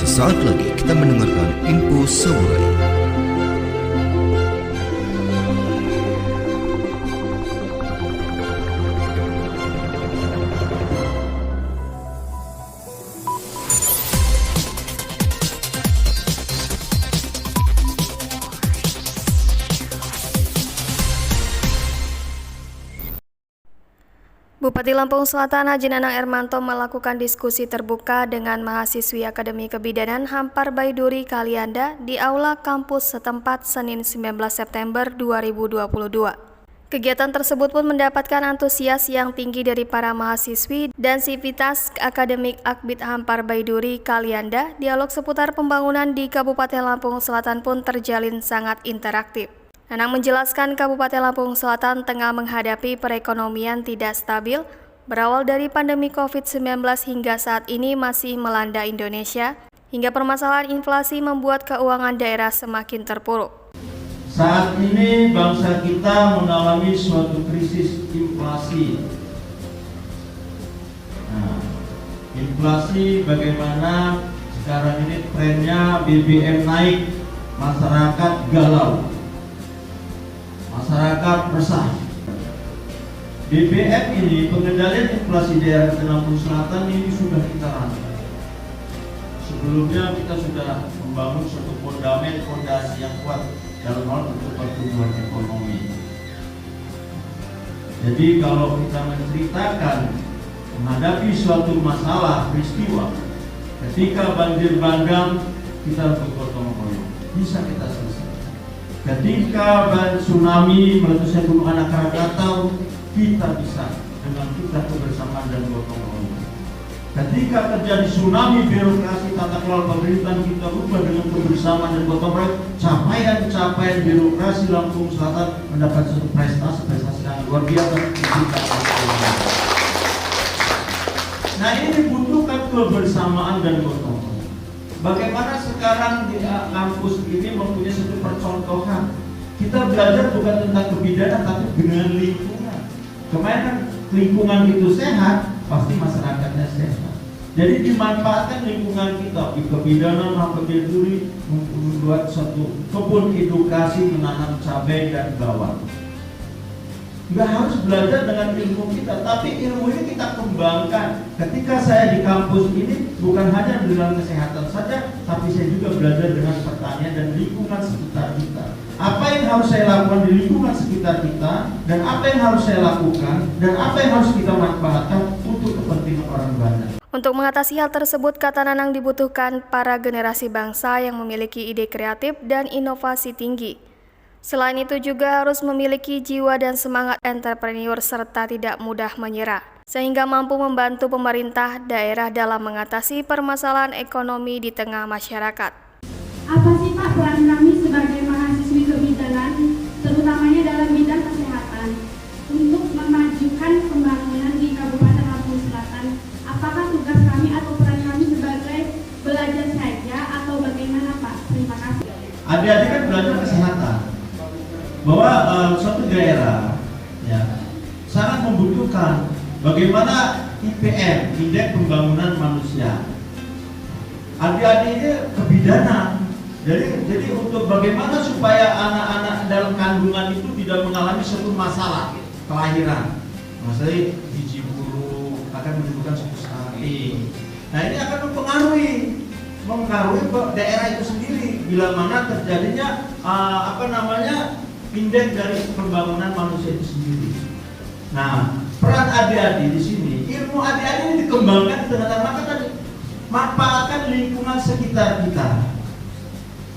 Sesaat lagi kita mendengarkan info Saburai. Bupati Lampung Selatan Haji Nanang Ermanto melakukan diskusi terbuka dengan mahasiswi Akademi Kebidanan Hampar Baiduri Kalianda di Aula Kampus setempat Senin 19 September 2022. Kegiatan tersebut pun mendapatkan antusias yang tinggi dari para mahasiswi dan sivitas akademik Akbid Hampar Baiduri Kalianda. Dialog seputar pembangunan di Kabupaten Lampung Selatan pun terjalin sangat interaktif. Nanang menjelaskan Kabupaten Lampung Selatan tengah menghadapi perekonomian tidak stabil, berawal dari pandemi COVID-19 hingga saat ini masih melanda Indonesia, hingga permasalahan inflasi membuat keuangan daerah semakin terpuruk. Saat ini bangsa kita mengalami suatu krisis inflasi. Inflasi bagaimana sekarang ini trennya BBM naik, masyarakat galau. Masyarakat resah. BBM ini, pengendalian inflasi daerah Lampung Selatan ini sudah kita rancang. Sebelumnya kita sudah membangun suatu fondasi yang kuat dalam hal untuk pertumbuhan ekonomi. Jadi kalau kita menceritakan menghadapi suatu masalah peristiwa, ketika banjir bandang kita bergotong royong, bisa kita selesai. Ketika tsunami meletusnya Gunung Anak Krakatau, kita bisa dengan kita kebersamaan dan gotong royong. Ketika terjadi tsunami birokrasi tata kelola pemerintahan, kita ubah dengan kebersamaan dan gotong royong. Capaian birokrasi Lampung Selatan mendapat suatu prestasi yang luar biasa. Nah, ini dibutuhkan kebersamaan dan gotong royong. Bagaimana sekarang di kampus ini mempunyai satu percontohan. Kita belajar bukan tentang kebidanan, tapi dengan lingkungan. Kemarin kan lingkungan itu sehat, pasti masyarakatnya sehat. Jadi dimanfaatkan lingkungan kita. Di kebidanan Hampar Baiduri membuat satu kebun edukasi menanam cabai dan bawang. Nggak harus belajar dengan ilmu kita, tapi ilmu ini kita kembangkan. Ketika saya di kampus ini bukan hanya dalam kesehatan saja, tapi saya juga belajar dengan pertanian dan lingkungan sekitar kita. Apa yang harus saya lakukan di lingkungan sekitar kita, dan apa yang harus saya lakukan, dan apa yang harus kita manfaatkan untuk kepentingan orang banyak. Untuk mengatasi hal tersebut, kata Nanang, dibutuhkan para generasi bangsa yang memiliki ide kreatif dan inovasi tinggi. Selain itu juga harus memiliki jiwa dan semangat entrepreneur serta tidak mudah menyerah, sehingga mampu membantu pemerintah daerah dalam mengatasi permasalahan ekonomi di tengah masyarakat. Apa sih Pak peran kami sebagai mahasiswi kebidanan, terutamanya dalam bidang kesehatan, untuk memajukan pembangunan di Kabupaten Lampung Selatan? Apakah tugas kami atau peran kami sebagai belajar saja atau bagaimana Pak? Terima kasih. Adik-adik kan belajar kesehatan. Bahwa suatu daerah ya sangat membutuhkan bagaimana IPM, Indeks Pembangunan Manusia. Adik-adik ini kebidanan. Jadi untuk bagaimana supaya anak-anak dalam kandungan itu tidak mengalami suatu masalah kelahiran. Masalah gizi buruk akan menimbulkan suatu stunting. Nah, ini akan mempengaruhi daerah itu sendiri bila mana terjadinya indeks dari pembangunan manusia itu sendiri. Nah, peran adik-adik di sini, ilmu adik-adik ini dikembangkan di tengah-tengah tadi, manfaatkan lingkungan sekitar kita.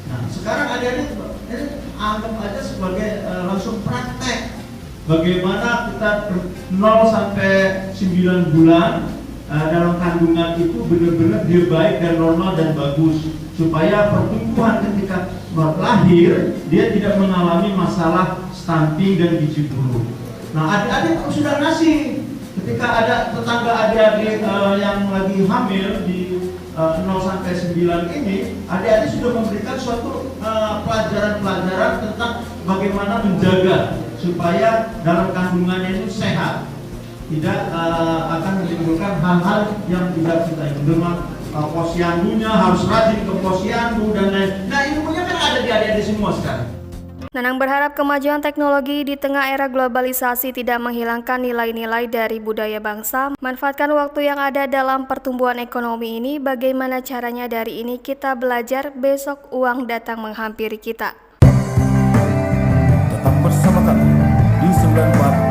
Nah, sekarang adik-adik ini anggap aja sebagai langsung praktek. Bagaimana kita 0 sampai 9 bulan dalam kandungan itu benar-benar dia baik dan normal dan bagus, supaya pertumbuhan ketika lahir dia tidak mengalami masalah stunting dan gizi buruk. Nah, adik-adik sudah ngasih ketika ada tetangga adik-adik yang lagi hamil di 0 sampai 9 ini, adik-adik sudah memberikan suatu pelajaran-pelajaran tentang bagaimana menjaga supaya dalam kandungannya itu sehat, tidak akan menimbulkan hal-hal yang tidak kita inginkan, posyandunya, harus rajin ke posyandu dan lain. Nah ilmunya kan ada di adik-adik semua sekarang. Nanang berharap kemajuan teknologi di tengah era globalisasi tidak menghilangkan nilai-nilai dari budaya bangsa. Manfaatkan waktu yang ada dalam pertumbuhan ekonomi ini. Bagaimana caranya dari ini kita belajar, besok uang datang menghampiri kita. Tetap bersama kami di 94